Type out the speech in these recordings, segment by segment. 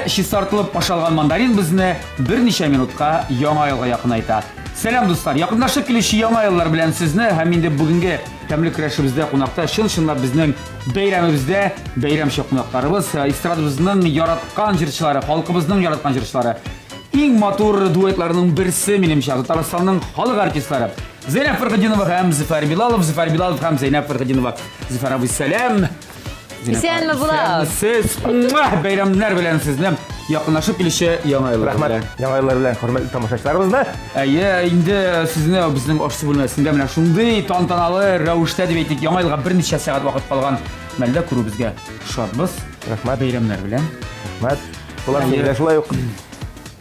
шистартылып ашалган мандарин безне берничә минутка яңа елга якынайта. Сәлам дуслар, якынлашып килүче яңа еллар белән сезне һәм инде бүгенге тәмле көрәшебездә кунакта чын-чынлап безнең бәйрәмебездә бәйрәмче кунакларыбыз, эстрадабызның яраткан җырчылары, халкыбызның яраткан җырчылары. Иң матур дуэтларның берсе минемчә Татарстанның халык артистлары Зәйнәп Фәргадинова һәм Зөфәр Билалов һәм Зәйнәп Фәргадинова. Зөфәр абый, сәлам. Исәнме булабыз? Сез бәйрәмнәр белән сезне якынлашып килүче яңа еллар белән. Рәхмәт. Яңа еллар белән хөрмәтле тамашачыларыбызны. Инде сезне безнең ашсыз бүлмәсендә менә шундый тантаналы рәвештә дип әйтик, яңа елга берничә сәгать вакыт калган мәлдә күрүбезгә шатбыз. Рәхмәт. Бәйрәмнәр белән. Рәхмәт. Булар сезгә шулай ук.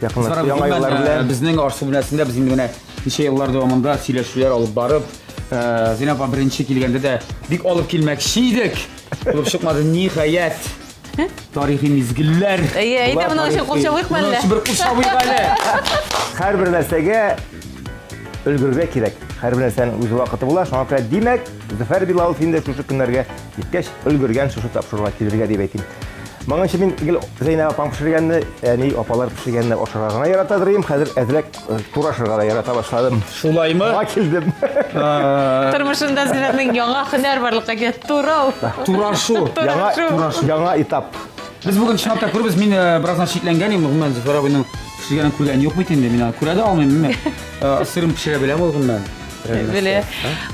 Якынлашып яңа еллар белән безнең ашсыз бүлмәсендә без инде менә ничә еллар дәвамында сөйләшүләр алып барып, Зәйнәп апа беренче килгәндә дә бик алып килмәкче идек. Булып чыкмады, ниһаять. Тарихи мизгилләр. Әйдә моның өчен кулчабыйк мәллә. Бер кулчабыйк әле. һәрбер нәрсәгә өлгергә кирәк. Һәрбер нәрсәнең үз вакыты була. Шуңа күрә димәк, Зөфәр Билалов инде шушы көннәргә җиткәч өлгергән шушы тапшыруга килергә дип әйтим. Моңынча мин Зәйнәп апам пешергәнне, яни апалар пешергәнне ашарга гына яратадыр идем. Хәзер әзрәк турашырга да ярата башладым. Шулаймы? Килдем. Тормышында сезнең яңа һөнәр барлыкка килә турау. Турашу. Яңа этап. Без бүген чынлап та күрбез, мин бераздан шикләнгән идем, гомумән Зөфәр абыйның пешергәнен күргән юк бит инде, мин аны күрә дә алмыйм. Сырым пешерә беләм ул гомумән. Белә.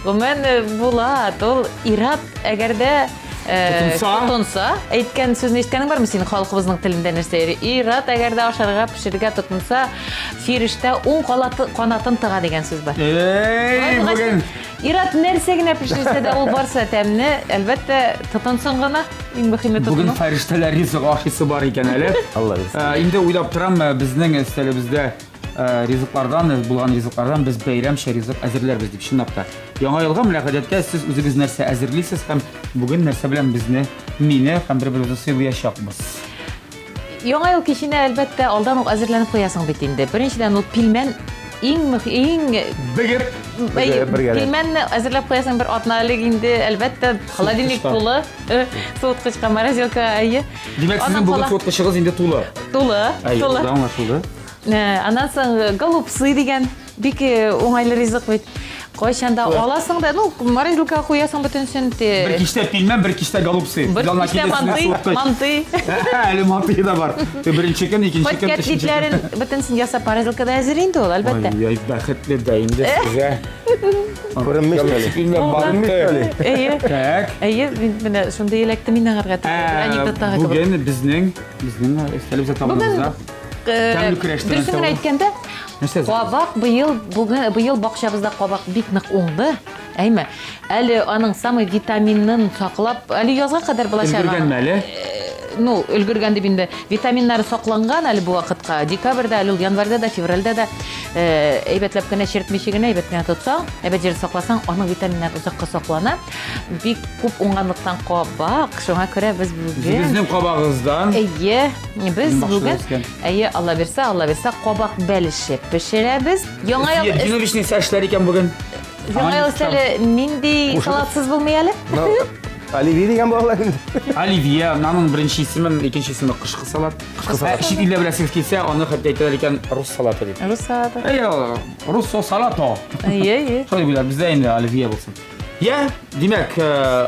Гомумән була, ул ират әгәрдә тотынса, әйткән сүзне ишеткәнең бармы синең халкыбызның телендә нәрсә? Ират әгәрдә ашарга, пешерергә тотынса, фирештә уң канатын тыга дигән сүз бар. Бүген Ират нәрсә генә пешерсә дә ул барса тәмне, әлбәттә тотынсын гына. Иң мөһиме тотыну. Бүген фәрештәләр ризык ашыйсы бар икән әле. Алла бирсен. Инде уйлап торам, безнең өстәлебездә ризыклардан, булган ризыклардан без бәйрәмчә ризык әзерләрбез дип чынлап та. Яңа елга мөнәсәбәткә сез үзегез нәрсә әзерлисез һәм бүген нәрсә белән безне, мине һәм бер-беребезне сыйлаячакбыз. Яңа ел киченә әлбәттә алдан ук әзерләнеп куясың бит инде. Беренчедән ул пилмән иң Бигеп пилмәнне әзерләп куясың бер атналык инде әлбәттә холодильник тулы, суыткычка, морозилка әйе. Димәк сезнең бүген суыткычыгыз инде тулы. Тулы. Аңлашылды. Аннан соң голубцы дигән бик уңайлы ризык бит. Кайчанда аласың да, морозилка куясың бөтенсен. Бер кичтә пилмән, бер кичтә голубцы. Бер кичтә манты. Әле манты да бар. Беренче көн, икенче көн, Пакетләрен бөтенсен ясап морозилкада әзер инде ул, әлбәттә. Ай, бәхетле дә инде сезгә. Күренмеш әле. Әйе, менә шундый эләкте мин аңарга. Анекдоттагы кебек. Бүген безнең өстәлебездә табылмызда. Тәмле көрәштән Дөресен әйткәндә, кабак быел бакчабызда кабак бик нык уңды. Әйме, әле аның самый витаминын саклап, әле язга кадәр булачагы. Өлгергән дип инде витаминнары сакланган әле бу вакытка. Декабрьдә, әле январьда да, февральдә да әйбәтләп кенә чертмичә генә әйбәт кенә тотсаң, әйбәт җир сакласаң, аның витаминнары узакка саклана. Бик күп уңганлыктан кабак, шуңа күрә без бүген безнең кабагыздан. Әйе, без бүген Алла бирсә кабак бәлеше пешерәбез. Яңа ел Диневичный сәшләр икән бүген. Яңа ел сәле нинди салатсыз булмый әле? Оливье дигән балалар инде. Оливье, аның беренче исемен, икенче исеме кышкы салат. Чит илдә беләсез килсә, аны хәтта әйтәләр икән рус салаты дип. Рус салаты. Рус салато. Әйе. Шулай булар, бездә инде оливье булсын. Димәк,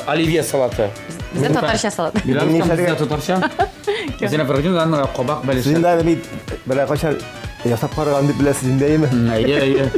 оливье салаты. Бездә татарча салат. Бездә татарча. Зәйнәп Фәргадинованың кабак бәлеше. Син дә бит бер кайчан ясап караган дип беләсез индеме? Әйе.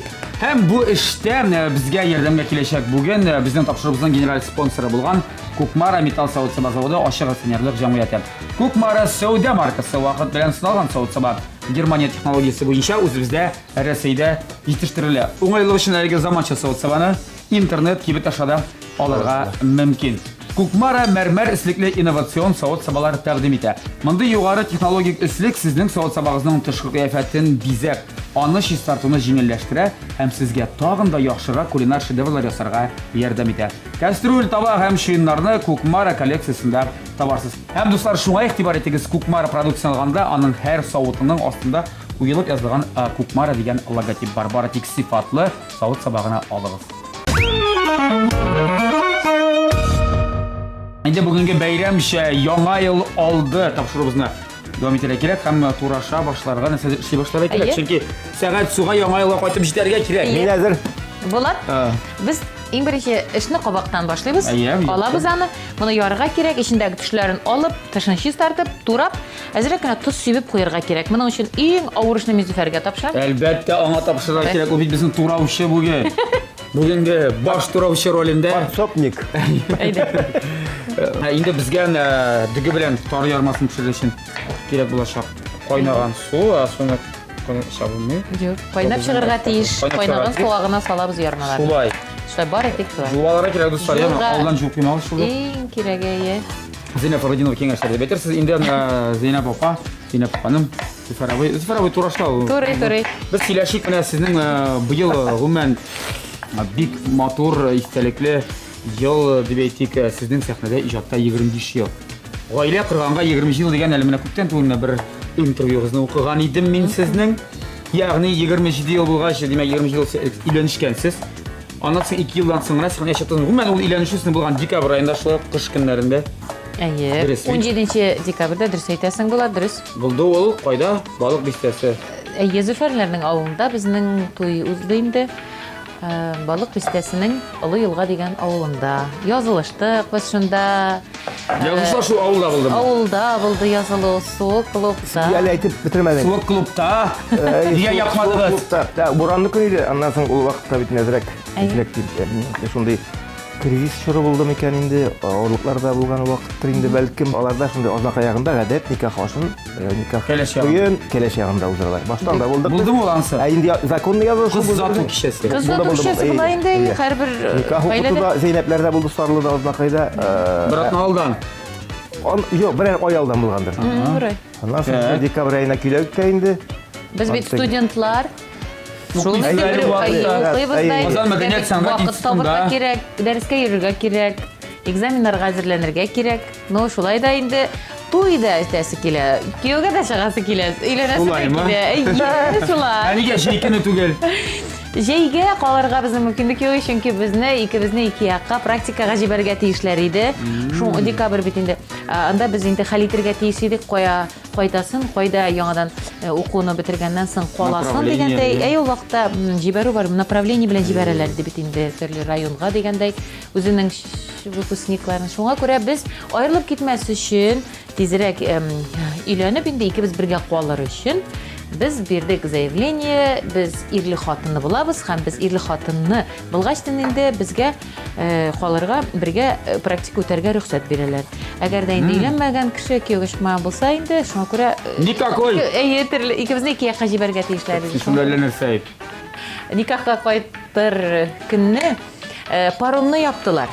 Һәм бу эштә безгә ярдәмгә киләчәк бүген безнең тапшырыбызның генераль спонсоры булган Кукмара металл савыт-саба заводы ашык акционерлык җәмгыяте. Кукмара Сәүдә маркасы вакыт белән сыналган савыт-саба Германия технологиясе буенча үзебездә Россиядә җитештерелә. Уңайлык өчен әлеге заманча савыт-сабаны интернет кибет ашада алырга мөмкин. Кукмара мәрмәр ислекле инновацион савыт-сабалар тәкъдим итә. Мондый югары технологик ислек сезнең савыт-сабагызның тышкы кыяфәтен бизәп, аны чистартуны җиңелләштерә һәм сезгә тагын да яхшырак кулинар шедеврлар ясарга ярдәм итә. Кастрюль, таба һәм чуеннарны Кукмара коллекциясендә табарсыз. Һәм дуслар, шуңа игътибар итегез, Кукмара продукциясын алганда аның һәр савытының астында куелып язылган Кукмара дигән логотип бар. Бары тик сыйфатлы савыт-сабагына алыгыз. Инде бүгенге бәйрәмчә яңа ел алды тапшырыбызны дәвам итәргә кирәк һәм тураша башларга нәрсәдер эшли башларга кирәк. Әйе. Чөнки сәгать суга яңа елга кайтып җитәргә кирәк. Мин әзер. Булат, без иң беренче эшне кабактан башлыйбыз. Әйе, әйе. Алабыз аны, моны ярырга кирәк, ичендәге төшләрен алып, тышын чистартып, турап, әзрәк кенә тоз сибеп куярга кирәк. Моның өчен иң авыр эшне Мизүфәргә тапшырам. Әлбәттә аңа тапшырырга кирәк. Ул бит безнең тураучы бүген. Бүгенге баш тураучы ролендә. Сопник. Әйдә. Инде безгә диге белән тар ярмасын пешерер өчен кирәк булачак кайнаган су, соңга шабылмый. Юк, кайнап чыгарга тиеш. Кайнап Кайнаган чыгарга суга гына салабыз ярмаларны. Шулай. Шулай бар идек шулай. Жуаларга кирәк дуслар, яңа Жуалга- алдан жуып куймагыз шулай. Иң кирәге. Зейнәп Фаридинова киңәшләрдә бетерсез. Инде Зейнәп апа, Зейнәп ханым, Зөфәр абый турашта. Турый. Без сөйләшик менә сезнең быел гомумән бик матур, истәлекле ел дип әйтик, сезнең сәхнәдә иҗатта 25 ел. Гаилә корганга 20 ел дигән әле менә күптән түгел менә бер интервьюгызны укыган идем мин сезнең. Ягъни 27 ел булгач, димәк 20 ел өйләнешкәнсез. Аннан соң 2 елдан соң сәхнәгә чыктыңыз. Гомумән ул өйләнешүсен булган декабрь аенда шулай кыш көннәрендә Әйе. Дөрес. 17 декабрьдә дөрес әйтәсең Булат, дөрес. булды ул. Кайда? Балык бистәсе. Әйе, Зөфәрләрнең авылында безнең туй узды инде. Балык бистәсенең Олы елга дигән авылында. Язылыштык без шунда. Ягышлар шул авылда булды. Авылда булды язылу, суык клубта. Әле әйтеп бетермәдең. Суык клубта. Дигән япмадыгыз. Буранны көн иде. Аннан соң ул вакытта бит нәзрәк Әйе. эффектив. Шундый кризис чоры булды микән инде, авырлыклар да булган вакыттыр инде, бәлкем аларда шундый азак аягында гадәт никах ашын, никах Кәләш ягында. туен кәләш ягында уздыралар. Баштан да булды. Булдымы ул ансы? Инде законный язылыш Кыз зату кичәсе. Кыз Булды, булды, душасы булды. була инде Әйе. һәрбер Никах укыту гаиләдә. да Зейнәпләрдә булды, Сарлыда, Азнакайда. Братны алдан. Юк, берәр ай алдан булгандыр. Бурай. Аннан соң декабрь айына көйләүккә инде. Без бит Антык. студентлар. Шул Укыйсыз бер әле вакытта. Әйе. Казан мәдәният сәнгать вакыт табырга институтында. кирәк, дәрескә йөрергә кирәк, экзаменнарга әзерләнергә кирәк. Ну, шулай да инде туй да итәсе килә. Кияүгә дә чыгасы килә. Өйләнәсе дә Шулаймы? килә. Әйе, шулай. Нигә җәйкене түгел? Җәйгә калырга безнең мөмкинлек юк, чөнки икебезне ике якка практикага җибәргә тиешләр иде. Шул декабрь бит инде. Анда без инде хәл итәргә тиеш идек, кайтасын, кайда яңадан укуны бетергәннән соң каласын Направление, дигәндәй. әйе. Ул вакытта җибәрү бар, направление белән җибәрәләр иде бит инде төрле районга дигәндәй. Үзенең выпускникларын. Шуңа күрә без аерылып китмәс өчен тизрәк өйләнеп инде икебез бергә калыр өчен без бирдек заявление, без ирле хатынны булабыз һәм без ирле хатынны булгачтан инде безгә калырга бергә практика үтәргә рөхсәт бирәләр. Әгәр дә инде өйләнмәгән кеше кияүгә чыкмаган булса инде, шуңа күрә Никакой. әйе, төрле икебезне ике якка җибәргә тиешләр иде. Шунда нәрсә әйт. Никахка кайтыр көнне паромны яптылар.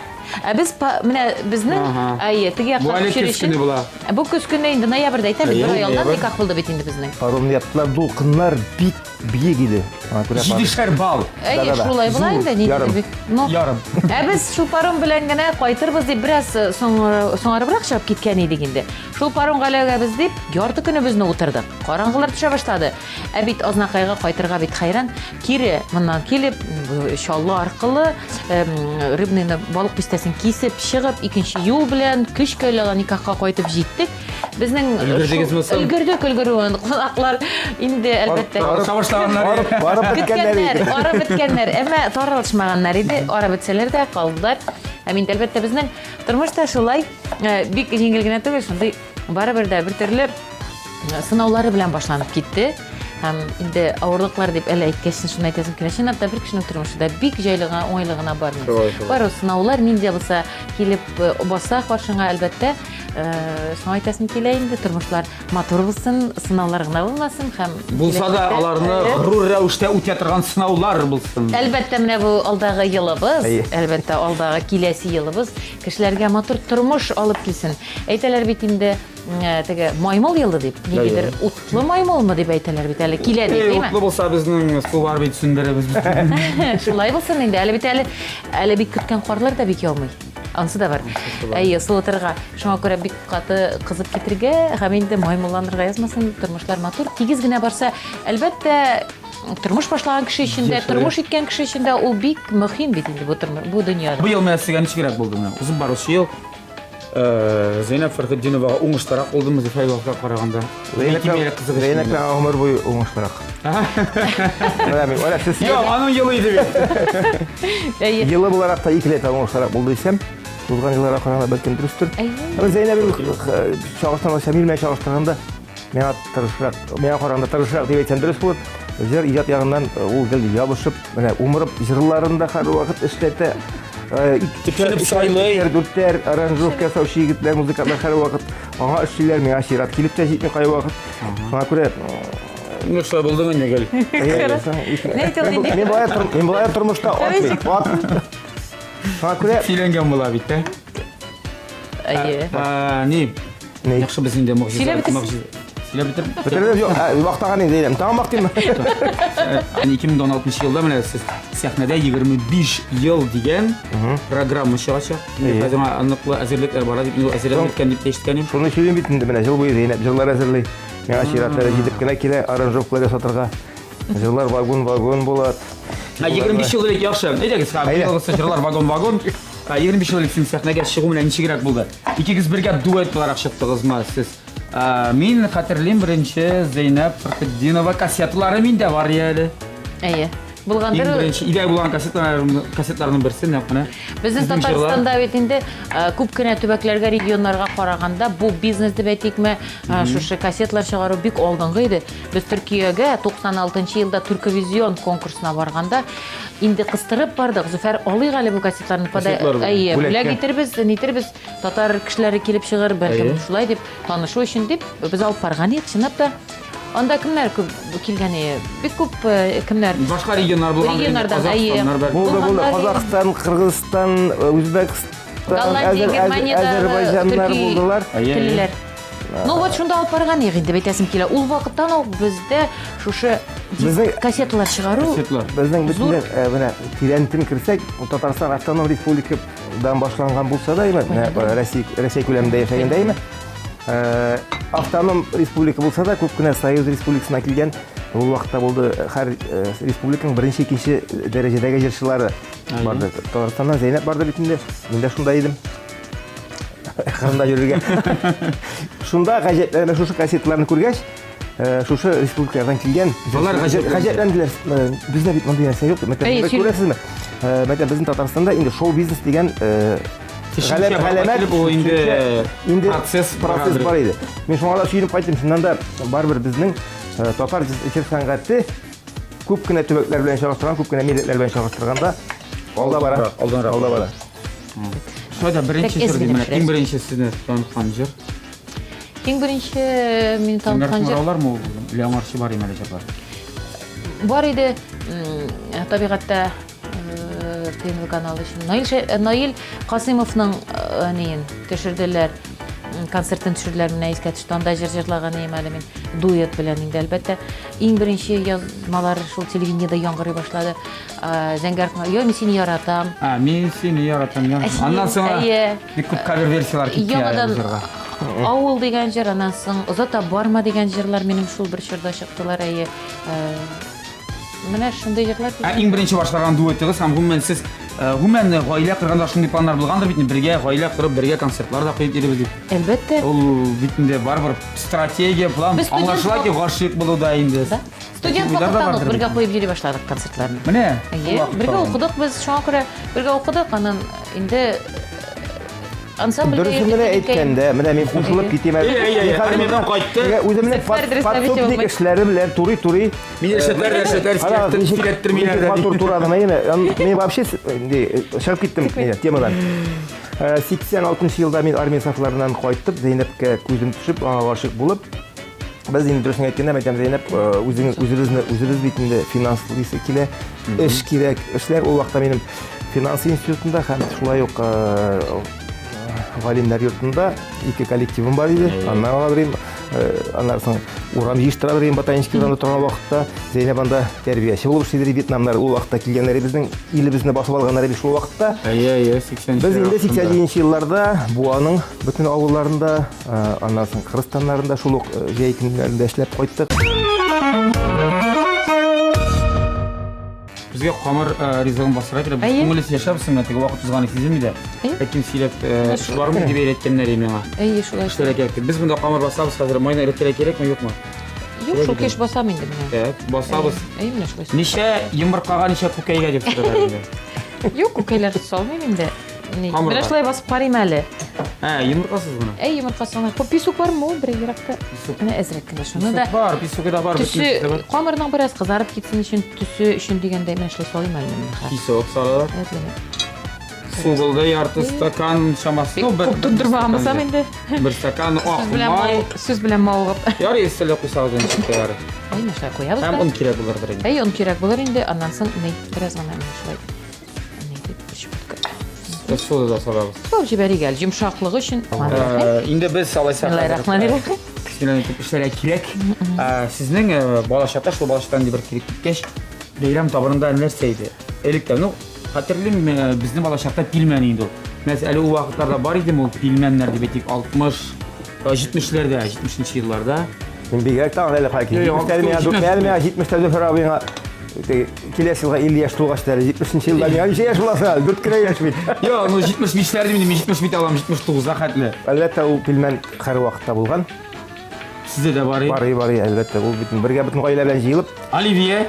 Без менә безнең әйе, теге Бу якка әле төшер көз көне өчен. була. Бу көз көнне инде ноябрьдә әйтәм, Әйе, бер ай алдан ноябрь. никах булды бит инде безнең. Паромны яптылар, дулкыннар бик биек иде. Аңа күрә паром- 7 бал. Әйе, Да-да-да. шулай була Зур, инде, ни ярым. дип. Ну, Ярым. Без шул паром белән генә кайтырбыз дип бераз соңарыбрак чыгып киткән идек инде. Шул паромга эләгәбез дип, ярты көнебезне утырдык. Караңгылар төшә башлады. Бит Азнакайга кайтырга бит хайран. Кире моннан килеп, Чаллы аркылы Рыбныйны балык бистәсен кисеп чыгып, икенче юл белән көч-көйләгән никахка кайтып җиттек. Безнең Өлгердегезме соң? өлгерүен кунаклар инде әлбәттә Савышлаганнар. Барып биткәннәр иде. көткәннәр, ара беткәннәр, әмма таралышмаганнар иде. Ара бетсәләр дә калдылар. Инде әлбәттә безнең тормышта шулай бик җиңел генә түгел, шундый барыбер дә бер төрле сынаулары белән башланып китте. Һәм инде авырлыклар дип әле әйткәчне шуны әйтәсем килә. Чынлап бер кешенең тормышында бик җайлыгына, уңайлыгына бар. Шулай. Бар ул сынаулар нинди булса килеп баса каршыңа әлбәттә шуны әйтәсем килә инде тормышлар матур булсын, сынаулар гына булмасын һәм Булса да аларны горур рәвештә үтә торган сынаулар булсын. Әлбәттә менә бу алдагы елыбыз, Әйе. әлбәттә алдагы киләсе елыбыз кешеләргә матур тормыш алып килсен. Әйтәләр бит инде теге маймыл елы дип, нигидер утлы маймылмы дип әйтәләр бит әле килә дип, Утлы әйме? булса безнең су бар бит сүндеребез. Шулай булсын инде. Әле бит әле бик көткән карлар да бик яумый. Ансы да бар. Әйе, суытырга. Шуңа күрә бик каты кызып китергә һәм инде маймылланырга язмасын, тормышлар матур. Тигез генә барса, әлбәттә тормыш башлаган кеше өчен дә, тормыш иткән кеше өчен дә ул бик мөһим бит инде бу дөньяда. Бу ел менә сезгә ничегрәк булды менә? Узып баручы ел Зейнеп Фархетдиновага уңыштарақ болдымы Зефаеваға қарағанда? Зейнеп ғұмыр бойы оңыштырақ. Жоқ, аның елы еді бе. Елы боларақ та 2 рет оңыштырақ болды десем, узган жылларға қарағанда бәлкім дұрыстыр. Зейнеп шағыштырғанда мен қарағанда тырышырақ деп айтсам дұрыс болады. Жыр ижат жағынан ол келді ябышып, умырып жырларында қар уақыт ішлеті, дүрттер, аранжировка жасаушы егітлер, музыкантлар қар уақыт, аңа үшшілер, мен ашират келіп те жетмей қай уақыт. Соңа көре... Нұрша болдың өне кел. Мен былай тұрмышта от. Соңа көре... Сүйленген бола бейті. Не? Яқшы біздің де мұғжиза. Силе бітір? Бітірді жоқ, уақытаған енді дейдім. Тағын бақтайым. 2016 жылда міне сіз сәхнеде 25 ел деген программа шығашы. Қазір анықлы әзірліктер бар деп, әзірлік еткен деп ешіткенім. Соны сөйлен бейтінді міне жыл бойы Зейнеп жырлар әзірлей. Мен ашираттары жетіп кіна келе аранжировкалар жасатырға. Жырлар вагон болады. 25 жыл деп яқшы. Едегіз қағылғысы жырлар вагон. 25 жыл деп сәхнеге шығу міне нешегірек болды. Екегіз бірге дуэт боларақ шықтығыз ма сіз? Мен қатырлейм бірінші Зейнеп Фархетдинова кассеталары менде бар әлі. Бұлғандар... Ең бірінші идея болған кассетларының бірісі нәпіні. Біздің Татарстанда бетінде көп кіне төбәклерге, регионларға қарағанда бұл бизнесді бәтекме шушы кассетлар шығару бик олдыңғы еді. Біз Түркияге 96 елда Түрквизион конкурсына барғанда инде қыстырып бардық. Зөфәр алыг әлі бұл кассетларын бүләк етербіз, татар кішілері келіп шығыр, бәлкім шулай деп, танышу үшін деп, біз алып барған ек, шынап да. Онда кімдер көп келгені? Бек көп кімдер? Башқа регионлар болған Қазақстандар бәлкім. Болды. Қазақстан, Қырғызстан, Өзбекстан, Әзербайжандар болдылар. Тілілер. Ну вот шунда алып барған егінде бетесім келі. Ол вақыттан ол бізде шушы кассеталар шығару. Біздің бітінде тирентін кірсек, Татарстан Автоном Республикадан башланған болса да, Ресей көлемінде яшайында Автоном республика болса да, көп күні Союз республикасына келген, ол уақытта болды әр республиканың бірінші, екінші дәрежедегі жершілері барды. Татарстаннан Зейнеп барды бетінде, мен де шунда едім. Қырында жүрген. Шунда шушы кассетларын көргеш, шушы республикалардан келген. Қажетленділер, бізде бет мұндай нәрсе жоқ. Көресіз ме? Біздің Татарстанда шоу-бизнес деген процесс бар еді. Мен шоңада сүйініп қайтым, шыннан да барбір біздің татар сәнғатты көп кіне төбәклер білен шағыстырған, көп кіне миллетлер білен шағыстырғанда алда бара. Шойда бірінші жыр деймін, ең бірінші сізді танытқан жыр? Ең бірінші мені танытқан жыр? Олар ма Леонарши бар емелі жырлар? Бар еді, табиғатта ТНВ каналы үшін. Наил Қасымовның төшірділер, концерттен төшірділер мені еске түшті. Анда жырлаған емелі мен дуэт білен енді әлбәтті. Ең бірінші язмалар шул телевидениеда яңғыры башлады. Зәңгәр қыңа, мен сені яратам. Мен сені яратам. Аннан соңа көп кавер версиялар кетті жырға. Ауыл деген жыр, аннан соң ұзата барма деген жырлар менің шул бір шырда шықтылар. Міне шындай жырлар. Ең бірінші башқарған дуэттегі сам ғұммен сіз ғұммен ғайле қырғанда шындай пландар болғандар бітіне бірге ғайле қырып бірге концертлар да қойып еребіз деп. Әлбетті. Ол бітінде бар-бір стратегия, план, аңлашыла ке ғашық болу да енді. Студент вақыттан бірге қойып ере башладық концертларын. Міне? Бірге оқыдық біз, шоңа көрі бірге оқыдық, анан енді Дұрысымды әйткенде, мен қосылып кетем әлі. Армиядан қайтты. Өзімнің подсобник ішлері білер, тури-тури. Мен ершеттер турадым. Мен вообще шығып кеттім темадан. 86 жылда мен армия сафларынан қайтып, Зейнепке көзім түшіп, ғашық болып. Біз енді дұрысын әйткенде, мәйтем Зейнеп өзіңіз бетінде финанслысы келе, іш керек. Ішлер ол уақытта менің финанс институтында, һәм шулай оқ Ғалимнар йортында 2 коллективім бар еді. Аннан алабырайым, аннарсын урам жиштырадырайым ботанический урамда тұрған уақытта. Зейнеп анда тәрбиеші болып ішедері Вьетнамнар ол уақытта келгенлері біздің елімізді басып алғанлары біз ол уақытта. Біз енді 80-ші жылларда Буаның бүтін ауылдарында, аннарсын Қырғызстандарында шулық жайкіндерінде әшлеп қойттық. Bizga qamir rizqini bosira kerak. Biz ko'ngilsiz yashayapsizmi? Tegi vaqt uzg'ani sezilmaydi. Lekin siylab shularmi deb aytganlar menga. Shulay. Ishlar kerak. Biz bunda qamir bosamiz hozir moyna elektrik kerakmi, yo'qmi? Yo'q, shu kesh bosam endi men. Bosamiz. Mana shulay. Necha yumurtqaga necha ko'kayga deb so'radim. Yo'q, ko'kaylar solmayman endi. Mana shulay bosib qarayman hali. Ha, yumurtqasiz buni. Yumurtqasini. Xo'p, pisuk bormi u bir yiroqda? Mana azraklar shuni da. Bor, pisukda bor. Tusi qamirning biroz qizarib ketsin uchun tusi uchun deganday mana shulay solayman men. Pisuk soladi. Suv bo'ldi, yarti stakan chamasi. Ko'p turdirmaymiz ham endi. Bir stakan oq moy. Siz bilan mavg'ib. Yori esla qo'ysangiz chiqdi yori. Mana shulay qo'yamiz. Ham un kerak bo'lar birinchi. Un kerak bo'lar endi, undan so'ng biroz mana shulay. Suvda solamiz. Suv jibariga yumshoqligi uchun. Endi biz solaysak. Bismillahirrohmanirrohim. Ishlarga kerak. Sizning bolashaqda shu bolashaqdan bir kerak ketgach, bayram tabirida narsa edi. Elektrni xatirlim bizni bolashaqda pilman edi. Mesela o vaqtlarda bor edimi o pilmanlar deb aytdik 60-70'lerde, 70-yillarda. Men bigrak tağın elə xalqı. 70'lerde Ferabina kelesi yılga 50 yaş tuğaçlar, 70'inci yılda yani şey yaş olasa 4 kere yaş bit. Yo, onu 75'lerde mi 70 bit alam 79'a xatlı. Elbette o pilmen her vaqtda bulgan. Sizde de var. Var elbette. O birge bütün aileler bilen jıyılıp. Olivier.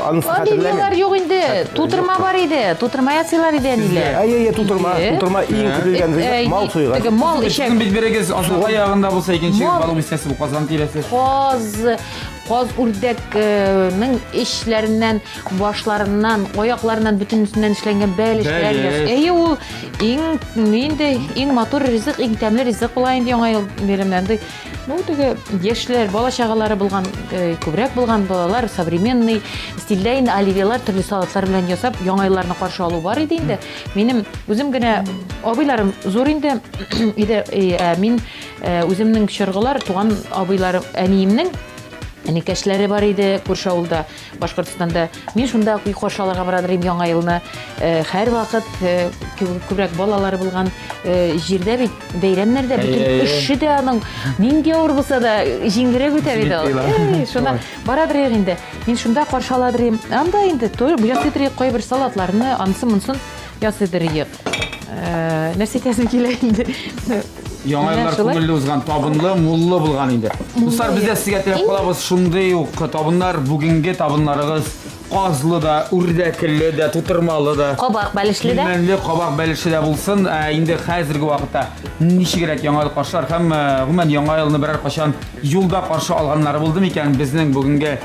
Anısı hatırlayın. Olivier yok indi. Tuturma var idi. Tuturma yatsılar idi eniyle. Ay tuturma iyi kırılgan mal suyuğa. Mal işe. Sizin bir berегез asıl ayağında bulsa ikinci balım istesi bu kazan tiresi. Qoz urdakning ishlaridan, boshlarından, oyoqlaridan bütünüsünden ishlangan belishlar. U eng motor rizq, eng tamli rizq bo'laydi yangi yil bayramlarida. Bu dege yoshlar, bola chaqalari bo'lgan, ko'proq bo'lgan bolalar современный stilda endi olivyelar turli salatlar bilan yasab yangi yillarni qarshi olib bor edi endi. Menim o'zimgina abilarim zo'r endi. Men o'zimning shirg'ilar tug'an abilarim aniyimning Nikashlari бар edi ko'rshi avulda, Boshqirdistonda. Men shunda qo'shalarga boradim yangi yilni. Har vaqt ko'proq bolalari bo'lgan yerda bayramlarda butun ishi da uning ningga ur bo'lsa da jingirib o'tadi. Shunda boradim endi. Men shunda qo'shaladim. Anda endi bu yasitrik qo'yib bir salatlarni anысы-munсын yasitrik. Нәрсе тәсін келейді. Яңайлар көңілі ұзған табынлы, мұллы болған енді. Достар, бізде сізге телеп қалабыз шындай табынлар, бүгінге табынларығыз қазлы да, үрдәкілі да, тұтырмалы да, қабақ бәлішлі да. Білмәнлі қабақ бәліші де болсын. Енді қазіргі уақытта неше керек яңайлы қаршылар. Һәм ғұмен яңайлыны бірер қашан юлда қаршы алғанлары болды екен. Біздің бүгінгі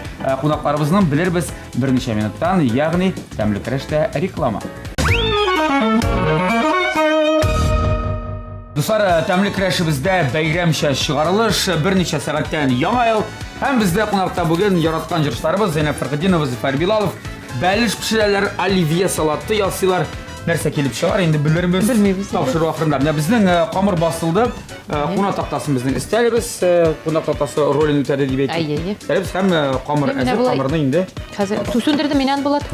қонақтарымызның білер біз бірнеше минуттан, яғни тәмлі кіріште реклама. Dostlar, təmli kirəşimizdə bəyramşə шығарылış bir neçə saatdən yangi yil. Həm bizdə qonaqda bugün yaratqan juristlarımız Zeynep Fərqidinova, Zəfər Bilalov, bəliş pişirərlər, Olivier salatı yasılar. Нәрсе келіп шығар, енді білмейміз. Тапшыру ақырында. Біздің қамыр басылды, қонақ тақтасын біздің істеліміз, қонақ тақтасы рөлін өтеді деп айтып. Біз һәм қамыр әзір, қамырны енді. Қазір сөндірді менен болады.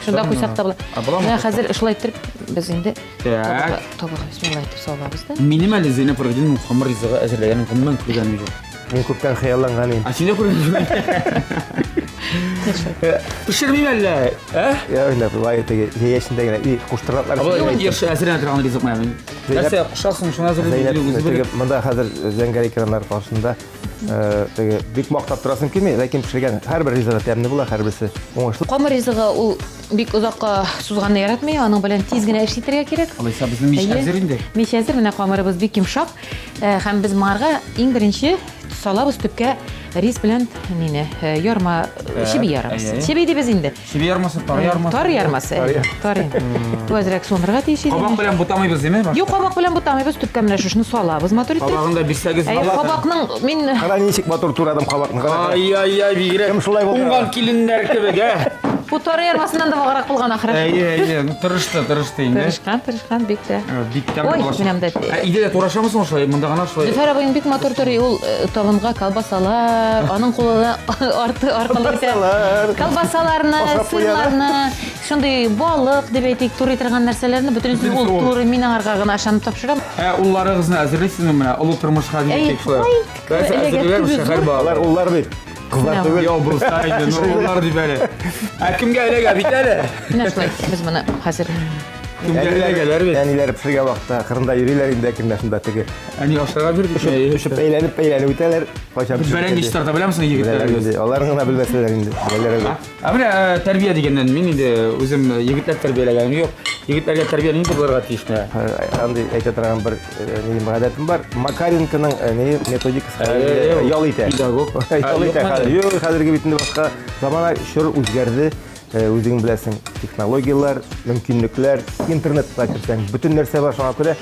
Шында қойсақ та болады. Қазір ұшылайттырып, біз енді тобаға бисмиллахи саламыз да. Менің әлі Зейнеп Фәрқидинованың қамыр ризығы әзірлегенін ғұммен көргенім жоқ. Men көптен хыялланган едім. Сен де көрген Пішірмейм әлі, Ya öyle vay tege yeyesinde gene iyi kuşturaklar. Ерші әзірен тұрған ризық мәмін. Нәрсе құшақсың, шын әзірлеген Mında hazır zengər ekranlar karşısında bik maqtab turasın kimi, lakin pişirgen her bir rizqı təmini bular, her birisi oңашлы. Қамыр ризығы ол бик ұзаққа сузғанны яратмай, аның білән тез генә эшлетергә кирәк. Алайса безнең миш әзер инде. Миш әзер, менә қамырыбыз бик йомшак. Һәм без марға иң беренче салабыз төпкә рис белән нине ярма шиби ярмас. Шиби дибез инде. Шиби ярмасы, тар ярмасы. Тар ярмасы. Тар. Үзрәк соңрыга тиеш иде. Кабак белән бутамыйбыз деме? Юк, кабак белән бутамыйбыз, төпкә менә шушны салабыз матур итеп. Кабагында бирсәгез була. Кабакның мин Кара ничек матур турадым кабакны. Ай, бигрәк. Уңган киленнәр кебек, Бу тар ярмасыннан да баграк булган ахыры. Тырышты инде. Тырышкан бик тә. Бик тә булаш. Минем дә. Иде дә турашамысың шулай, монда гына шулай. Зөфәр абыйның бик матур туры, ул табынга колбасалар, аның кулына аркылы итә. Колбасаларны, сырларны, шундый балык дип әйтик, туры торган нәрсәләрне бөтенесе ул туры минең арга гына ашанып тапшырам. Улларыгызны әзерлисезме менә? Олы тормышка дип шулай. Әзерләр шәһәр балалар, Улар бит. Кызлар түгел. Yo bulsa indi, nurlar diye böyle. Kimge öyle gel bir tane. Менә шулай. Без моны хәзер Kimge öyle gelir bir. Әниләр пешергән вакытта кырында йөриләр инде кемдә шунда теге. Hani yaşlara bir Ушып әйләнеп үтәләр. Кайчан Бәрәң иш тарта беләм син егетләр. Алар гына белмәсләр инде. Беләләр. Абына тәрбия дигәннән мин инде үзем егетләр тәрбияләгәнем юк. Егетләргә тәрбияне инде булырга тиешме? Андый әйтә торган бер нинең гадәтем бар. Макаренконың методикасы ял итә. Педагог. Ял итә. Юк, хәзерге битендә башка замана шур үзгәрде. Үзең беләсең, технологиялар, мөмкинлекләр, интернетта кирсәң, бөтен нәрсә бар шуңа күрә.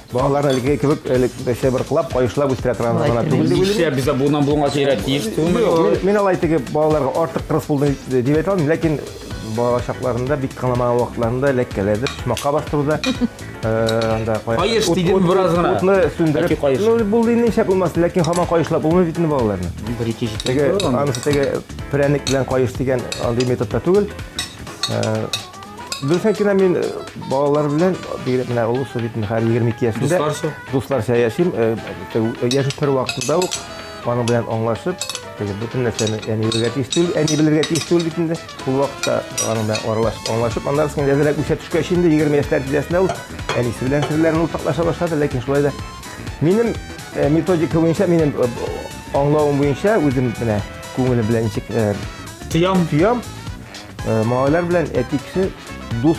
Балаларны әлеге кебек әлеге бер кылап, кайышлап үстерә торган замана түгел дип уйлыйм. Ишә безә bundan булганга чирә тиеш түгелме? Мин алай теге балаларга артык кырыс булды дип әйтә алмыйм, ләкин бала чакларында бик кыламаган вакытларында ләккәләдер, шмакка бастыруда анда Кайыш дидем бераз гына. Утны сүндереп. Кайыш. Ну булды инде шәп булмас, ләкин һаман кайышлап булмый бит инде балаларны. Бер-ике Теге җитә. анысы теге пряник белән кайыш дигән андый методта түгел. Дөресен генә мин балалар белән бигрәк менә ул бит һәр 22 яшендә дусларча яшим. Яшүсмер вакытында ук аның белән аңлашып, теге бөтен нәрсәне яни белергә тиеш түгел, әни белергә тиеш түгел бит инде. Ул вакытта аның белән аралашып, аңлашып, аннан соң әзрәк үсә төшкәч инде 20 яшьләр тирәсендә ул әнисе белән серләрне уртаклаша башлады, ләкин шулай да минем методика буенча, минем аңлавым буенча үзем менә күңелем белән ничек Тыям. Малайлар белән әти кеше дус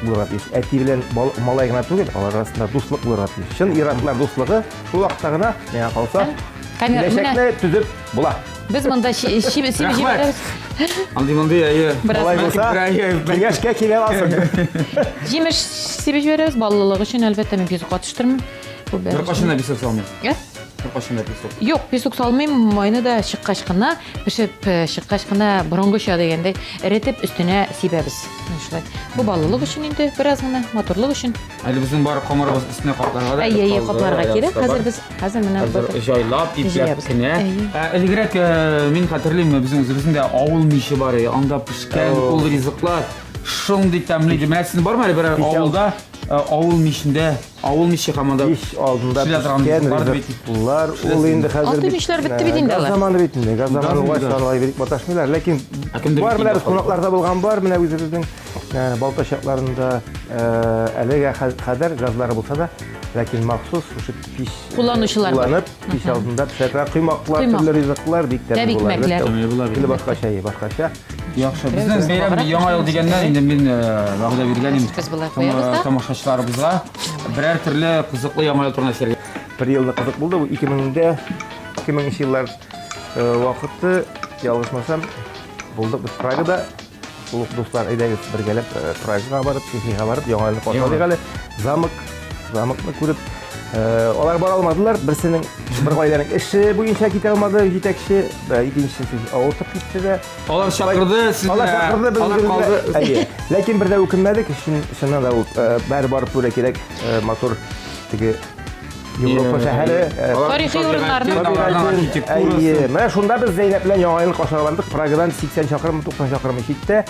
булырга тиеш. Әти белән малай гына түгел, алар арасында дуслык булырга тиеш. Чын иратлар дуслыгы шул вакытта гына миңа калса, киләчәкне төзеп була. Без монда сибе җибәрәбез. Андый әйе. Алай булса, киңәшкә килә аласың. Җимеш сибе җибәрәбез баллылык өчен әлбәттә мин песок катыштырмам. Бу Бер кашына бисек салмый. Ә? Бер кашына бисек. Юк, песок салмыйм, майны да чыккач кына, пешеп чыккач кына борынгыча дигәндәй эретеп өстенә сибәбез. Шулай. Бу баллылык өчен инде бераз гына, моторлык өчен. Әле безнең бар камырыбыз өстенә капларга да. Әйе, капларга кирәк. Хәзер менә Хәзер җайлап, ипләп Җыябыз. кенә. Элегрәк мин хәтерлим, безнең үзебездә авыл мише бар, анда пешкән ул ризыклар. Шундый тәмле иде. Менә син бармы әле бер авылда, авыл мишендә, авыл мише команда. Иш алдында пешкән ризыклар, ул инде хәзер Алты мишләр бетте бит инде алар. Заманы бит инде, газ заманы вакытларга бик маташмыйлар, ләкин бар менә без кунакларда булган бар, менә үзебезнең Балтачакларында әлегә хәзер газлары булса да, ләкин махсус шушы пиш Кулланучылар бар. кулланып, пиш алдында пешергән кыймаклар, төрле ризыклар бик тәмле булар. Икмәкләр. Инде башкача. Яхшы. Безнең бәйрәм яңа ел дигәннән инде мин вәгъдә биргән идем. Без болай куябыз да. Тамашачыларыбызга берәр төрле кызыклы яңа ел турында сөйләргә. Бер елда кызык булды бу 2000-дә 2000 еллар вакыты ялгышмасам булды без Прагада. Ул дуслар әйдәгез бергәләп Прагага барып, Чехиягә барып яңа елны катлыйк әле. Замокны күреп алар бара алмадылар. Берсенең бер гаиләнең эше буенча китә алмады, җитәкче, икенчесе авыртып китте дә. Алар чакырды, сез Алар чакырды, алар калды. Әйе. Ләкин бердә үкенмәдек, шуннан да ул бер барып күрә кирәк мотор теге Европа шәһәре. Тарихи урыннарны. Әйе, менә шунда без Зәйнәп белән яңа ел кашага бардык. Прагадан 80 чакрым, 90 чакрым читтә.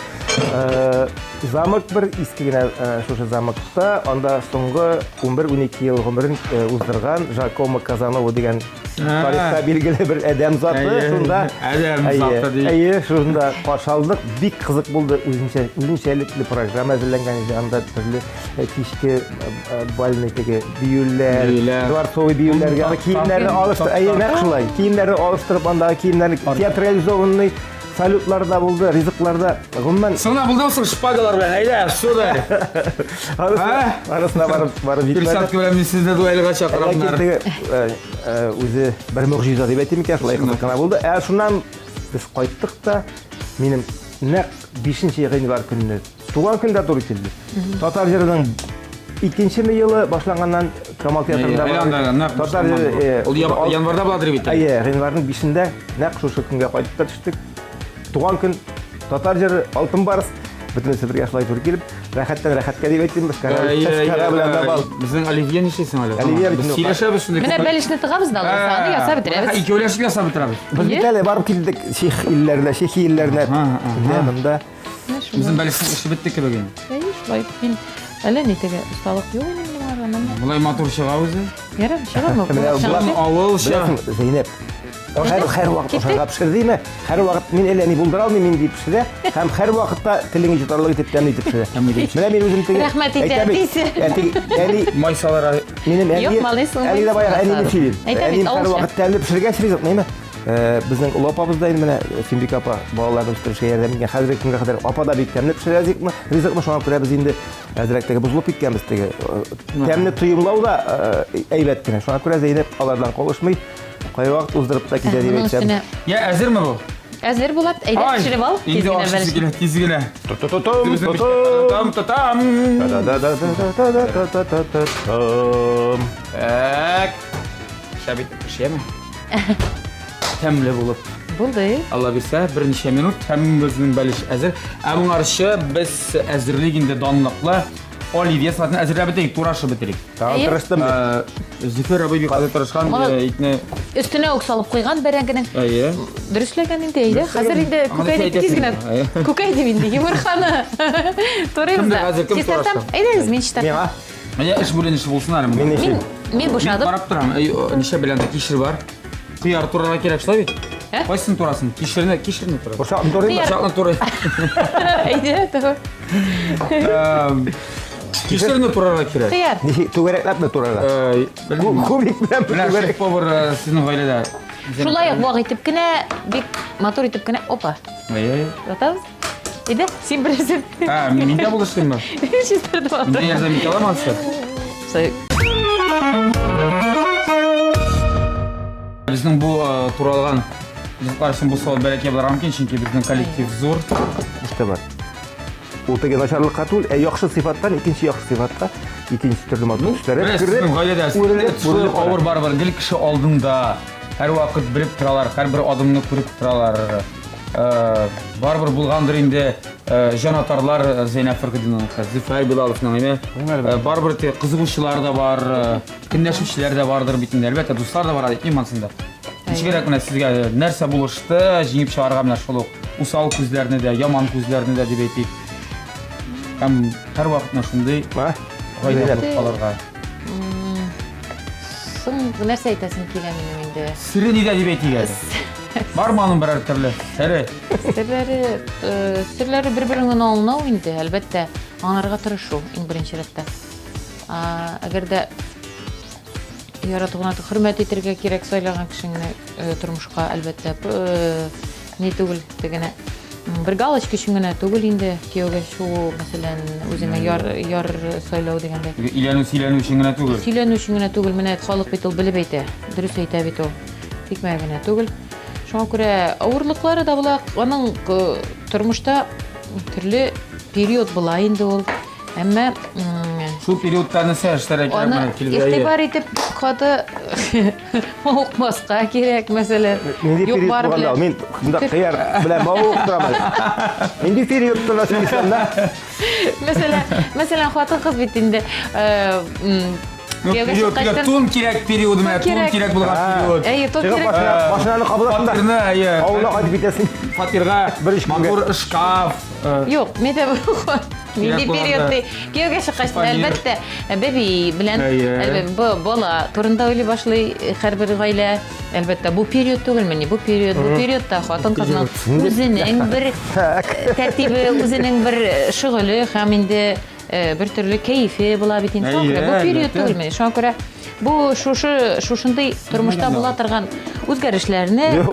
Замок бер иске генә шушы замокта, анда соңгы 11-12 ел гомерен уздырган Жакомо Казанова дигән тарихта билгеле бер адәм заты, шунда Адәм заты ди. Әйе, шунда кашалдык, бик кызык булды, үзенчәлекле программа әзерләнгән иде, анда төрле кичке бальный теге биюләр, дворцовый биюләргә киемнәрне алыштырып, әйе, нәкъ шулай. Киемнәрне алыштырып, андагы киемнәрне театрализованный салютларда булды, ризыкларда. Гомумән Сына булды шпагалар белән. Әйдә, сюда. арасына барып җитмәде. Персат күрәм мин сезне дуэльгә чакырамнар. Үзе бер мөгъҗиза дип әйтим икән, шулай кына булды. Шуннан без кайттык та, минем нәкъ 5нче гыйнвар көнне туган көндә туры килде. Татар җырының 2нче елы башланганнан Камал театрында Татар ул январда буладыр бит. Әйе, гыйнварның 5-ндә нәкъ шушы көнгә кайтып та төштек. Туган көн Татар җыры алтын барыс. Бөтенесе бергә шулай туры килеп, рәхәткә дип әйтим, без кара белән дә бал. Безнең Оливье нишесен әле. Оливье бит. Сөйләшәбез шундый. Менә бәлешне тыгабыз да алар саны ясап бетерәбез. Икәүләшеп ясап бетерәбез. Без бит әле барып килдек Шейх илләренә, Шейх илләренә. Монда Безнең бәлешнең эше бетте кебек инде. Әйе, шулай. Мин әллә ни теге осталык юк инде миңа. Булай матур чыга үзе. Ярар, чыгармы? Авыл ша. Зәйнәп. Һәр вакыт ашарга пешер дийме? Һәр вакыт мин әллә ни булдыра алмыйм дип пешерә. Һәм һәр вакытта телеңе jutарлык итеп тәмле итеп пешерә. Менә мин үзем теге. Рәхмәт итәм, Әни Май салар. минем әни. Юк, малайсы, Әни дә баягы әнине сөйлим. Әйтәм бит, Әним һәр авылча. вакыт тәмле пешергән шризык, нәйме? Безнең улы апабыз да инде менә Симбик апа балаларны үстерешкә ярдәм иткән. Хәзерге көнгә кадәр апа да бик тәмле пешерә ризыкмы, шуңа күрә без инде әзрәктәге бузылып киткәнбез теге. Тәмле тоемлау да әйбәт кенә. Шуңа күрә Зәйнәп алардан калышмый. Кай вакыт уздырып та китә дип әйтсәм. Я әзерме бу? Әзер булат, әйдә пешереп ал. Инде ашысы килә, тиз генә. Так. Шабит пешәме? Тәмле булып. Булды. Алла бирсә, берничә минут һәммәбезнең бәлеш әзер. Моң аршы без әзерлек инде данлыклы Оливье салатын әзерләп бетик, турашып бетерик. Тырыштым. Зифер абый бик тырышкан итне. Өстенә үк салып куйган бәрәңгенең. Әйе. Дөресләгән инде, әйдә. Хәзер инде күкәйдә тиз генә. Күкәйдә инде Йомырханы. Турыйбыз да. Хәзер кем турашты? Әйдәгез, мин читам. Миңа. Менә эш бүленеше булсын әле. Мин ничек? Мин бушадым. Карап торам. Ничә белән дә кишер бар. Кыяр турарга кирәк шулай бит? Кайсын турасын? Кишерне туры. Бушак туры. Башакны туры. Әйдә, тагы. Кишерне турарга кирәк. Кыяр. Ничек түгәрәкләпме турыга? Кубик белән Менә түгәрәк. повар сезнең гаиләдә. Шулай ук вак итеп кенә, бик матур итеп кенә, опа. Әйе. Ятабыз. Әйдә, син берсен. Мин дә булышыммы? Чистырдым. Мин ярдәм итә аламсыз? Безнең бу туралган языклар өчен бу савыт бәләкәй булырга мөмкин, чөнки безнең коллектив зур. İşte var. Ул теге начарлыкка түгел, яхшы сыйфаттан икенче яхшы сыйфатка, икенче төрле матур эшләре Безнең гаиләдә шулай авыр барыбер гел кеше алдында һәр вакыт белеп торалар, һәрбер адымны күреп торалар. Барыбер булгандыр инде җанатарлар Зәйнәп Фәргыйдинның, Зифар Билаловның, барыбер кызыгучылар да бар, көнләшүчеләр дә бардыр бит инде. Әлбәттә, дуслар да бар, имансында. Ничегрәк менә сезгә нәрсә булышты, җиңеп чыгарга менә шул усал күзләрне дә, яман күзләрне дә дип әйтик. Һәм һәр вакытны шундый гаилә булып калырга. Соң нәрсә әйтәсең килә минем инде. Сире нидә дип әйтик әле? Бармы аның берәр төрле? Серләре бер-береннән алынау инде, әлбәттә, аңларга тырышу иң беренче рәттә. Әгәр дә яратуына хөрмәт итәргә кирәк сайлаган кешеңне тормышка, әлбәттә, ни түгел, дигәнә бер галочка өчен генә түгел инде кияүгә чыгу, мәсәлән, үзеңә яр сайлау дигәндә. Сөйләнү өчен генә түгел. Сөйләнү өчен генә түгел, менә халык бит ул белеп әйтә. Дөрес әйтә бит ул. Тикмә генә түгел. Шуңа күрә авырлыклары да була, аның тормышта төрле период була инде ул. Әмма Шул периодта нәрсә эшләргә кирәк аны менә килгән. игътибар итеп каты укмаска кирәк, мәсәлән. Нинди период булганда, мин монда кыяр белән бавык торам. Нинди периодта насыйп исәннә? Мәсәлән, хатын-кыз бит инде Тун кирәк периоды менә, тун кирәк булган период. Әйе, тун кирәк. Машинаны кабыласында. Фатирны, Авылга кайтып китәсең. Фатирга матур шкаф. Юк, менә нинди периодта кияүгә чыккач, әлбәттә, бәби белән бу бала турында уйлый башлый һәрбер гаилә. Әлбәттә, бу период түгелме? Бу периодта хатын-кызның үзенең бер тәртибе, үзенең бер шөгыле һәм инде бер төрле кәйфе була бит инде. Бу период түгелме? Шуңа күрә бу шушындай тормышта була торган үзгәрешләрне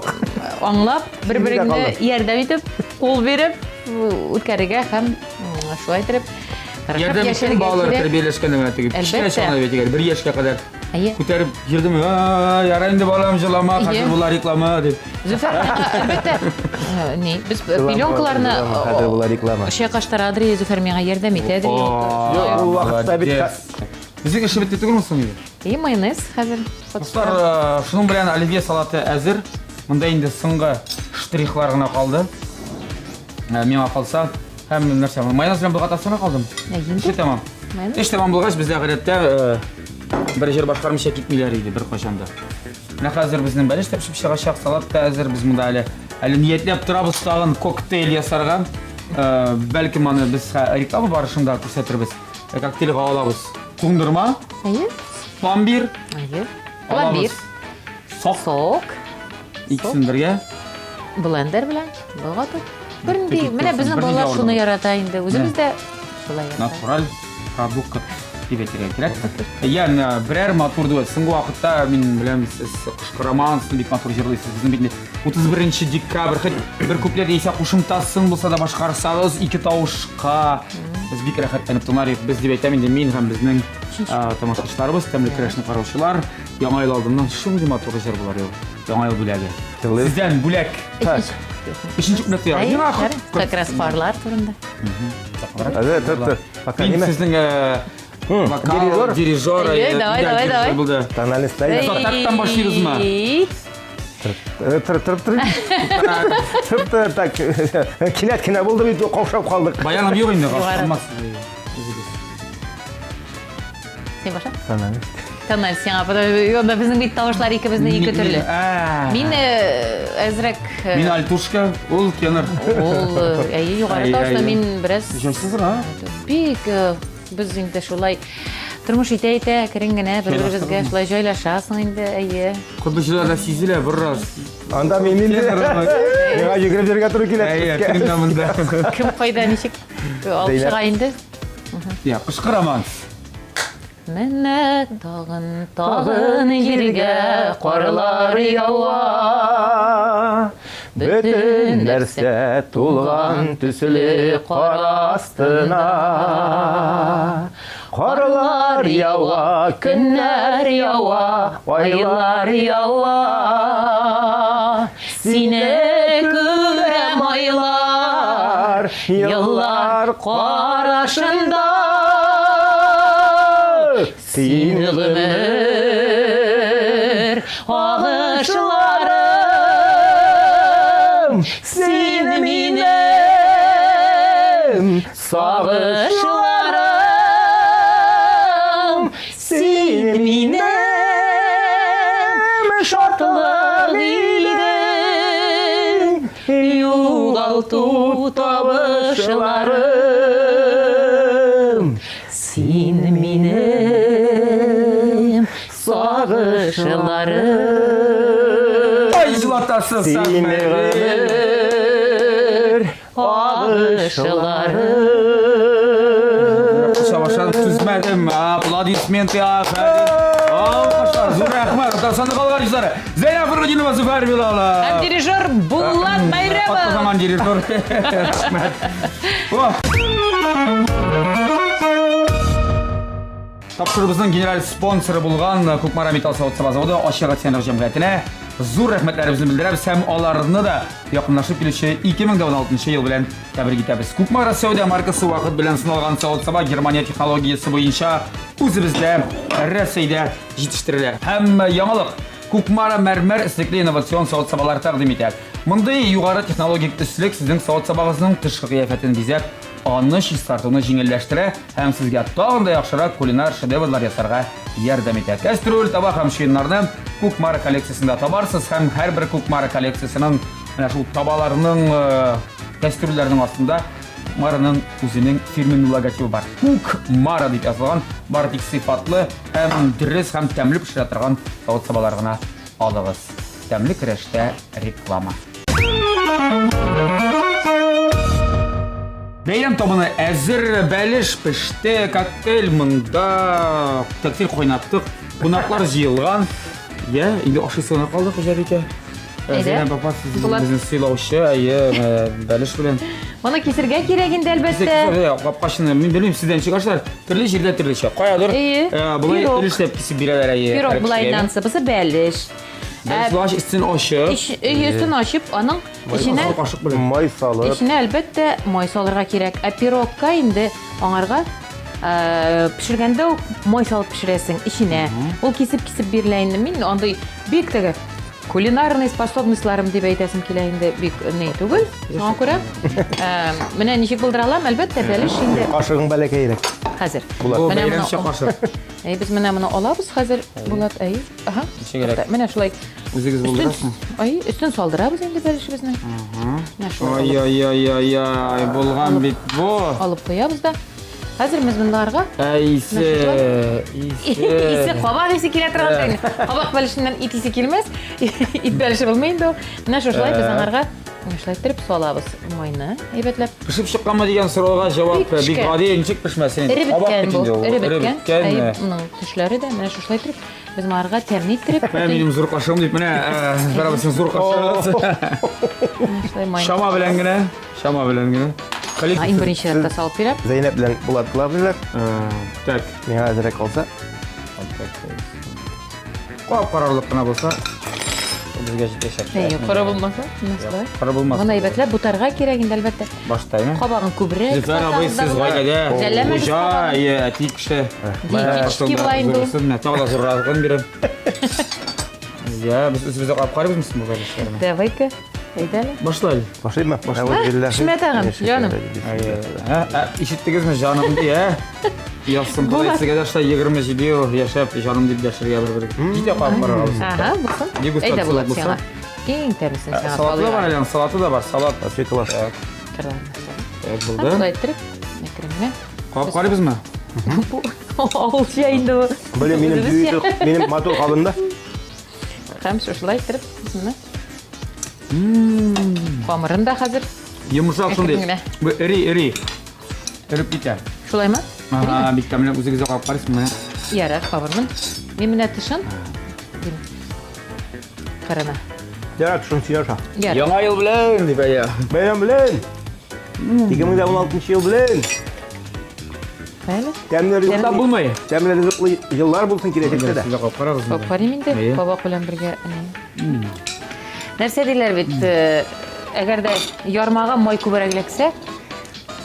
аңлап, бер-береңне ярдәм итеп, кул биреп үткәрергә һәм шулай итеп ярдәм итеп балалар тәрбияләшкәндә менә теге кичкә чагына бит егер 1 яшькә кадәр күтәреп йөрдем. Ярай инде балам җылама, хәзер булар реклама дип. Зөфәр, әлбәттә. Без пленкаларны Хәзер була реклама. шәкаштырадыр, Зөфәр миңа ярдәм итәдер. Ул вакытта бит Безнең эше бетте түгелме соң инде? Майонез хәзер. Достар, шуның белән оливье салаты әзер. Монда инде соңгы штрихлар гына калды. Миңа калса, һәм нәрсә, майонез белән булгатасына калдым. Эше тәмам. Эш тәмам булгач, бездә гадәттә бер җир башкармыйча китмиләр иде бер качанда. Менә хәзер безнең бәлеш тәпшип чыгачак салат та әзер. Без монда әле ниятләп торабыз тагын коктейль ясарга. Бәлки аны без реклама барышында күрсәтербез. Коктейльгә алабыз. Туңдырма, Әйе. пломбир, Пломбир. сок, Сок. Икісін бірге. Блендер белән болгатып. Бернди, Текет менә текет, безнең бернди балалар авырды. шуны ярата инде. Үзебез дә шулай ярата. Натураль продукт дип әйтергә кирәк. Ян берәр матур дуэт. Соңгы вакытта мин беләм сез кышкырамансыз, бик матур җырлыйсыз. Безнең бит 31 декабрь хәт бер куплет яисә кушымтасын булса да башкарсагыз, ике тавышка без бик рәхәтләнеп тыңларбыз. Без дип әйтәм инде мин һәм безнең тамашачыларыбыз, тәмле көрәшне караучылар, яңа ел алдыннан шундый матур җыр булар ел. Яңа ел бүләге. Сездән бүләк. Ишенче куплетты яңа. Как раз парлар турында. Тыр. Пока Мин неме? сезнең вокал дирижер, Давай. булды. Тональный ставить. Тактан башлыйбызмы? Тыр. Так, кинәт кенә булды бит, каушап калдык. Баяным юк инде, Югары. калмас. Син баша? Тональный. Тоннель сиңа, онда безнең бит тавышлар икебезнең ике төрле. Мин әзрәк Мин альтушка, ул тенор. ул югары тавышта мин бераз Җайсыздыр, а? бик без инде шулай тормыш итә, керен генә бер-беребезгә шулай җайлашасың инде, Курдучыларда сизелә бер раз. Анда мин инде. Миңа йөгереп йөргә туры килә. Киреңдә монда. Кем кайда ничек алып чыга инде? Я, кышкыраман. Менә тагын җиргә карлар ява. Бөтен нәрсә тулган төсле кар астына. Карлар ява, көннәр ява, айлар ява. Сине күрәм айлар, Еллар карашында. Син гомер агышларым, Син минем сагышларым, Син минем шатлык идең, югалту табышларым, Син минем сагышларым. Ай, җылатасы. Син гомер агышларым. Шабашан түзмәдем. Аплодисменты афәрин. Алкышлар, зур рәхмәт. Татарстанда калган җырлары. Зәйнәп Фәргинова, Зөфәр Билалов. Һәм дирижер Булат Байрамов. Атказанган дирижер. Рәхмәт. Тапшырыбызның генераль спонсоры булган Кукмара металл савыт заводы Ашык акционерлык җәмгыятенә зур рәхмәтләребезне белдерәбез һәм аларны да якынлашып килүче 2016 ел белән тәбрик итәбез. Кукмара Сәүдә маркасы вакыт белән сыналган савыт-саба Германия технологиясе буенча үзебездә Россиядә җитештерелә. Һәм яңалык Кукмара мәрмәр истекле инновацион савыт-сабалар тәкъдим итә. Мондый югары технологик өслек сезнең савыт-сабагызның тышкы кыяфәтен бизәп, аны чистартуны җиңелләштерә һәм сезгә тагын да яхшырак кулинар шедеврлар ясарга ярдәм итә. Кастрюль, табак һәм чуеннарны Кукмара коллекциясендә табарсыз һәм һәрбер Кукмара коллекциясының менә шул табаларның кастрюльләрнең астында Кукмараның үзенең фирменный логотипы бар. Кукмара дип язылган, бары тик сыйфатлы һәм дөрес һәм тәмле пешерә торган савыт-сабалар гына алыгыз. Тәмле көрәштә реклама. Бәйрәм табыны әзер, бәлеш пеште, коктейль монда, коктейль кайнаттык, кунаклар җыелган. Я, инде ашыйсы гына калды Хуҗабикә. Зәйнәп апа, безнең сыйлаучы, бәлеш белән. Моны кисергә кирәк инде әлбәттә. Капкашыны мин белмим, сездән чыгашлар. Төрле җирдә төрлечә. Каядыр? Булай өлешләп кисеп бирәләр әйе. Пирог булайдан сыбысы бәлеш. Бәлеш өстен ашып. Өстен ашып, аның иченә Май салып. иченә әлбәттә май салырга кирәк. Ә пирогка инде аңарга пешергәндә үк май салып пешерәсең иченә. Ул кисеп бирелә инде. Мин андый бик теге кулинарный способностьларым дип әйтәсем килә инде бик ни түгел. Шуңа күрә менә ничек булдыралам, әлбәттә бәлеш инде Кашыгың бәләкәйрәк. хәзер. Бу бәйрәм чакашы. Без менә моны алабыз хәзер Булат, Ага. Менә шулай. Үзегез булдырасың. Өстен салдырабыз инде бәлешебезне. Ай, булган бит бу. Алып куябыз да. Хәзер без монларга исе кабак исе килә торган. Кабак бәлешеннән ит исе килмәс. Ит бәлеше булмый инде. Менә шулай без аңарга шулай итеп салабыз майны. Әйбәтләп. Пешеп чыкканмы дигән сорауга җавап бик гади, ничек пешмәсен. Эребеткән. Моның тешләре дә менә шулай итеп без аңарга тәмин итеп. Минем зур кашым дип менә барабыз зур кашым. Шама белән генә. Иң беренче рәттә салып бирәм. Зәйнәп белән Булат кылабызлар. Так. Миңа әзрәк калса. Кап карарлык кына булса, безгә җитәчәк. Кара булмаса, нәрсә? Кара булмаса. Моны әйбәтләп бутарга кирәк инде әлбәттә. Баштаймы? Кабагын күбрәк. Зөфәр абый, сез гаиләдә хуҗа, әти кеше. Диетический була инде. Тагы да зуррагын бирәм. Я, без үзебезгә кап карыйбызмы соң бу эшләрне? Давай-ка. Әйдәле. Башлай. Башлыймы? Шимәт агам, җаным. Ишеттегезме җаным ди, Ясым булайсыга да 27 ел яшәп, җаным дип дәшергә бер-бер. Җитә кап карарбыз. Ага, булсын. Дегустация булса. Иң тәмлесен сиңа Салаты да бар, салаты да бар, салат. Вообще класс. Булды. Шулай итеп, мәкремне. Кап карыйбызмы? Ал җайды. Белем минем мотор кабында. Һәм шулай итеп, бисмилlah. Камырын да хәзер. Йомшак шундый. Бу эри. Эреп китә. Шулаймы? Ага, бик тәмле үзегезгә кап карыйсызмы? Ярар, кабырмын. Мен менә тышын. Карана. Ярак шун синаша. Ярар. Яңа ел белән дип әйя. Бәйрәм белән. 2016 ел белән. Бәле. Тәмле Та булмый. Тәмле ризыклы еллар булсын киләчәктә дә. Сезгә кап карарбыз. Кап карыйм инде. Кабак белән бергә. Нәрсә диләр бит? Әгәр дә ярмага май күбрәк эләксә,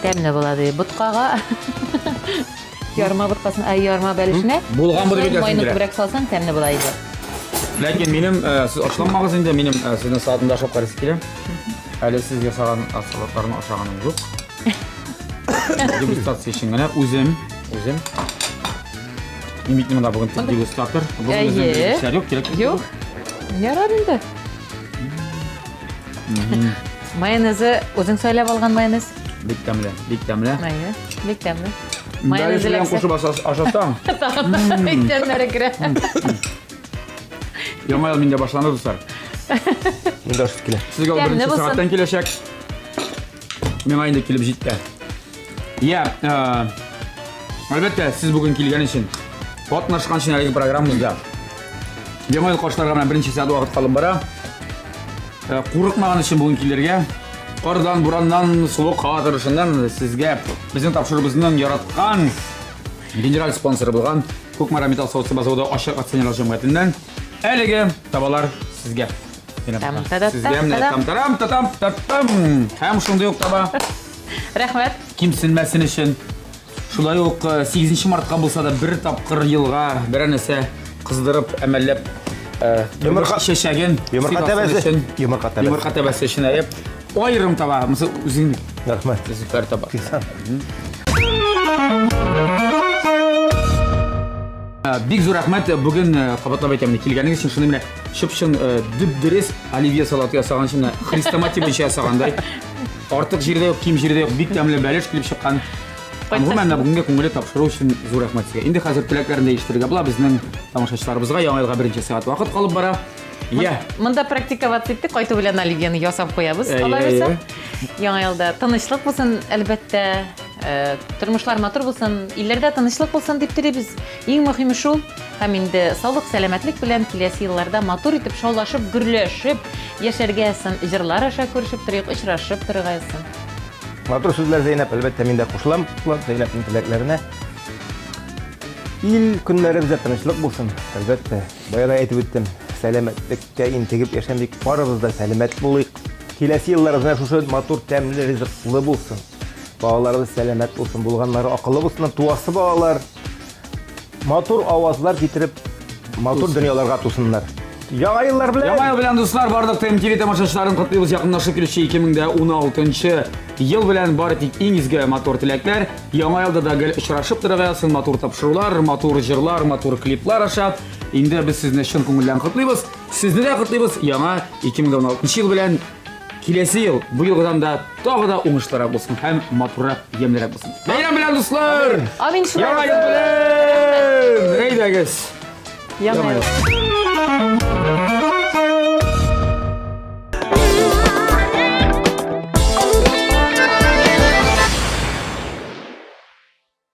тәмле була ди. Буткага ярма буткасын, ярма бәлешенә. Булган бу дип әйтәсең Майны кирәк. күбрәк салсаң тәмле була иде. Ләкин минем сез ашланмагыз инде, минем сезнең саатында ашап карыйсы килә. Әле сез ясаган салатларны ашаганым юк. Дегустация өчен генә үзем. Мин монда бүген дегустатор. Бүген юк кирәк. Юк. Ярар инде. Майонезы үзең сайлап алган майонез. Бик тәмле. Майонез, бик тәмле. Майонез белән кушып ашасаң. Бик тәмле керә. Яңа ел миндә башланды дуслар. Миндә шул килә. Сезгә беренче сәгатьтән киләчәк. Миңа инде килеп җитте. Я, әлбәттә, сез бүген килгән өчен катнашкан өчен әлеге программабызда яңа ел кашларга менә беренче сәгать вакыт калып бара. Курыкмаган өчен бүген килергә, кардан, бураннан, суык һава торышыннан сезгә безнең тапшырыбызның яраткан генераль спонсоры булган Кукмара металл заводы ашык акционерлар җәмгыятеннән әлеге табалар сезгә. Һәм шундый ук таба. Рәхмәт. Кимсенмәсен өчен. Шулай ук 8 мартка булса да бер тапкыр елга бер нәрсә кыздырып, әмәлләп йомырка чәчәген, Йомырка тәбәсе өчен әйеп айрым таба. Мисал үзең Рәхмәт. Зөфәр таба. Бик зур рәхмәт бүген кабатлап әйтәм, килгәнегез өчен. Шуны менә чып-чын дөп-дөрес оливье салаты ясаган өчен хрестоматия буенча ясагандай. Артык җирдә юк, ким җирдә юк, бик тәмле бәлеш килеп чыккан. Гомумән бүгенге күңелле тапшыру өчен зур рәхмәт сезгә. Инде хәзер теләкләрне ишетергә була безнең тамашачыларыбызга яңа елга беренче сәгать вакыт калып бара. Я. Монда практиковать иттек, кайту белән оливьены ясап куябыз. Алайса, яңа елда тынычлык булсын, әлбәттә, тормышлар матур булсын, илләрдә тынычлык булсын дип телибез. Иң мөһиме шул. Һәм инде саулык, сәламәтлек белән киләсе елларда матур итеп шаулашып, гөрләшеп, яшәргәсен, җырлар аша күрешеп торыйк, очрашып торгайсын. Матур сүзләр Зәйнәп, әлбәттә мин дә кушылам. Зәйнәпнең теләкләренә. Ил көннәребездә тынычлык булсын. Әлбәттә, баягы әйтеп үттем, сәламәтлеккә интегеп яшәмик, барыбыз да сәламәт булыйк. Киләсе елларыбызда шушы матур, тәмле, ризыклы булсын. Балаларыбыз сәламәт булсын, булганнары акыллы булсын, туасы балалар. Матур авазлар китереп, матур дөньяларга тусыннар. Яңа еллар белән. Яңа ел белән дуслар, барлык ТМТV тамашачыларын котлыйбыз. Якынлашып килүче 2016 ел белән бары тик иң изге матур теләкләр. Яңа елда да гел очрашып торгайсың, матур тапшырулар, матур җырлар, матур клиплар аша. Инде без сезне чын күңелдән котлыйбыз. Сезне дә котлыйбыз. Яңа 2016 ел белән Келесі ел, бұл елғыдан да тағы да оңышлырақ болсын, һәм матуррак, емлерек болсын. Бәйрәм белән, дуслар! Амин Яңа ел шулай. белән! Әйдәгез! Яңа ел.